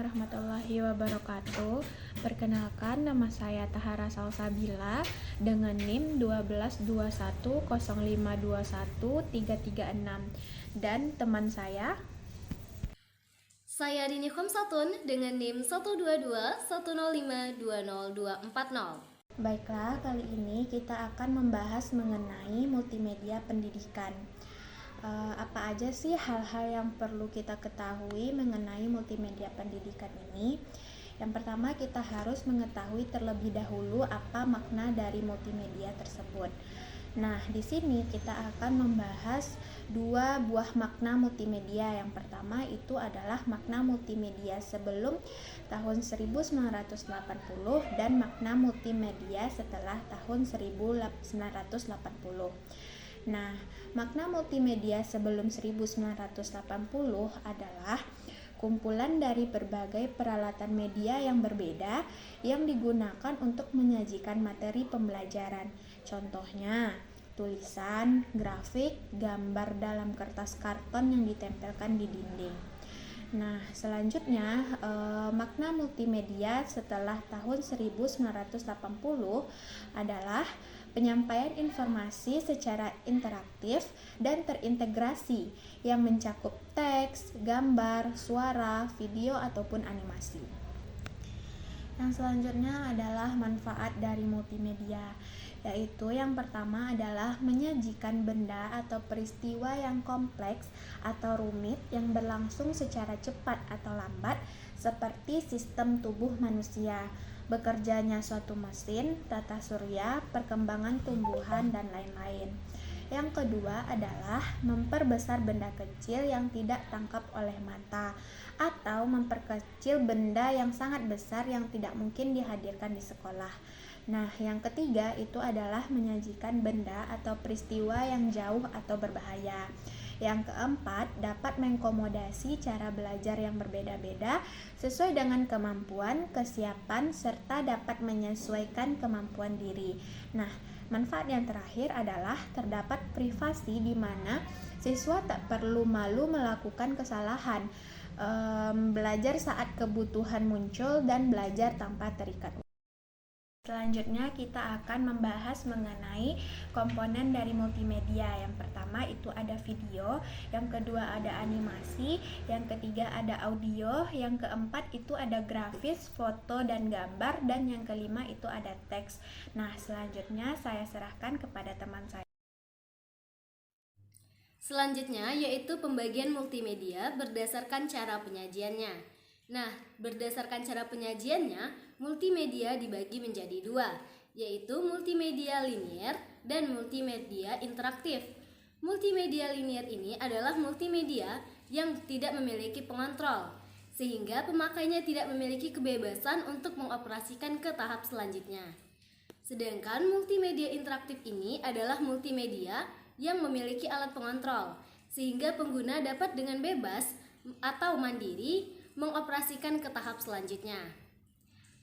warahmatullahi wabarakatuh. Perkenalkan, nama saya Tahara Salsabila dengan NIM 122105213336 dan teman saya Dini Khomsatun dengan NIM 12210520240. Baiklah, kali ini kita akan membahas mengenai multimedia pendidikan. Apa aja sih hal-hal yang perlu kita ketahui mengenai multimedia pendidikan ini? Yang pertama, kita harus mengetahui terlebih dahulu apa makna dari multimedia tersebut. Nah, di sini kita akan membahas dua buah makna multimedia. Yang pertama itu adalah makna multimedia sebelum tahun 1980 dan makna multimedia setelah tahun 1980. Nah, makna multimedia sebelum 1980 adalah kumpulan dari berbagai peralatan media yang berbeda yang digunakan untuk menyajikan materi pembelajaran. Contohnya, tulisan, grafik, gambar dalam kertas karton yang ditempelkan di dinding. Nah, selanjutnya makna multimedia setelah tahun 1980 adalah penyampaian informasi secara interaktif dan terintegrasi yang mencakup teks, gambar, suara, video, ataupun animasi. Yang selanjutnya adalah manfaat dari multimedia, yaitu yang pertama adalah menyajikan benda atau peristiwa yang kompleks atau rumit yang berlangsung secara cepat atau lambat seperti sistem tubuh manusia, bekerjanya suatu mesin, tata surya, perkembangan tumbuhan, dan lain-lain. Yang kedua adalah memperbesar benda kecil yang tidak tangkap oleh mata atau memperkecil benda yang sangat besar yang tidak mungkin dihadirkan di sekolah. Nah, yang ketiga itu adalah menyajikan benda atau peristiwa yang jauh atau berbahaya. Yang keempat, dapat mengakomodasi cara belajar yang berbeda-beda sesuai dengan kemampuan, kesiapan, serta dapat menyesuaikan kemampuan diri. Nah, manfaat yang terakhir adalah terdapat privasi di mana siswa tak perlu malu melakukan kesalahan, belajar saat kebutuhan muncul, dan belajar tanpa terikat. Selanjutnya kita akan membahas mengenai komponen dari multimedia. Yang pertama itu ada video, yang kedua ada animasi, yang ketiga ada audio, yang keempat itu ada grafis, foto dan gambar, dan yang kelima itu ada teks. Nah, selanjutnya saya serahkan kepada teman saya. Selanjutnya yaitu pembagian multimedia berdasarkan cara penyajiannya. Nah, berdasarkan cara penyajiannya, multimedia dibagi menjadi dua, yaitu multimedia linier dan multimedia interaktif. Multimedia linier ini adalah multimedia yang tidak memiliki pengontrol, sehingga pemakainya tidak memiliki kebebasan untuk mengoperasikan ke tahap selanjutnya. Sedangkan multimedia interaktif ini adalah multimedia yang memiliki alat pengontrol, sehingga pengguna dapat dengan bebas atau mandiri mengoperasikan ke tahap selanjutnya.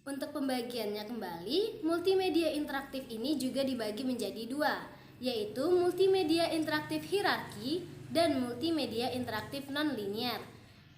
Untuk pembagiannya kembali, multimedia interaktif ini juga dibagi menjadi dua, yaitu multimedia interaktif hierarki dan multimedia interaktif non-linear.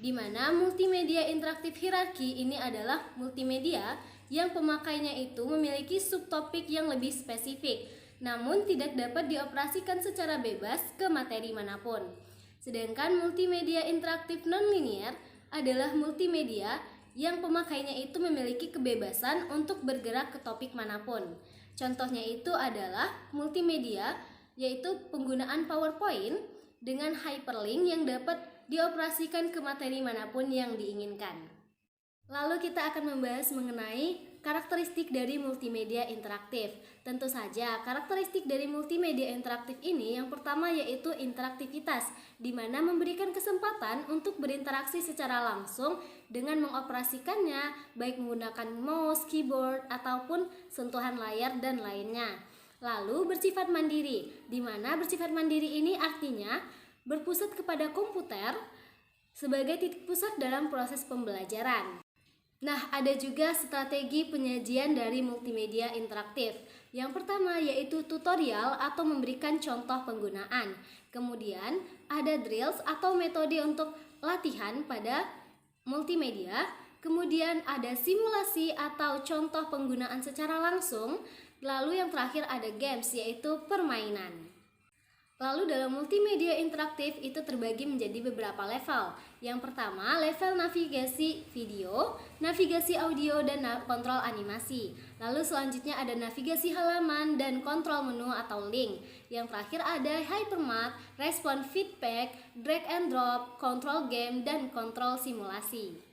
Di mana multimedia interaktif hierarki ini adalah multimedia yang pemakainya itu memiliki subtopik yang lebih spesifik, namun tidak dapat dioperasikan secara bebas ke materi manapun. Sedangkan multimedia interaktif non-linear adalah multimedia yang pemakainya itu memiliki kebebasan untuk bergerak ke topik manapun. Contohnya itu adalah multimedia, yaitu penggunaan PowerPoint dengan hyperlink yang dapat dioperasikan ke materi manapun yang diinginkan. Lalu kita akan membahas mengenai karakteristik dari multimedia interaktif. Tentu saja, karakteristik dari multimedia interaktif ini yang pertama yaitu interaktivitas, di mana memberikan kesempatan untuk berinteraksi secara langsung dengan mengoperasikannya, baik menggunakan mouse, keyboard, ataupun sentuhan layar dan lainnya. Lalu bersifat mandiri, di mana bersifat mandiri ini artinya berpusat kepada komputer sebagai titik pusat dalam proses pembelajaran. Nah, ada juga strategi penyajian dari multimedia interaktif. Yang pertama yaitu tutorial atau memberikan contoh penggunaan. Kemudian ada drills atau metode untuk latihan pada multimedia. kemudian ada simulasi atau contoh penggunaan secara langsung, lalu yang terakhir ada games yaitu permainan. Lalu dalam multimedia interaktif itu terbagi menjadi beberapa level. Yang pertama, level navigasi video, navigasi audio, dan kontrol animasi. Lalu selanjutnya ada navigasi halaman dan kontrol menu atau link. Yang terakhir ada hypermap, respon feedback, drag and drop, kontrol game, dan kontrol simulasi.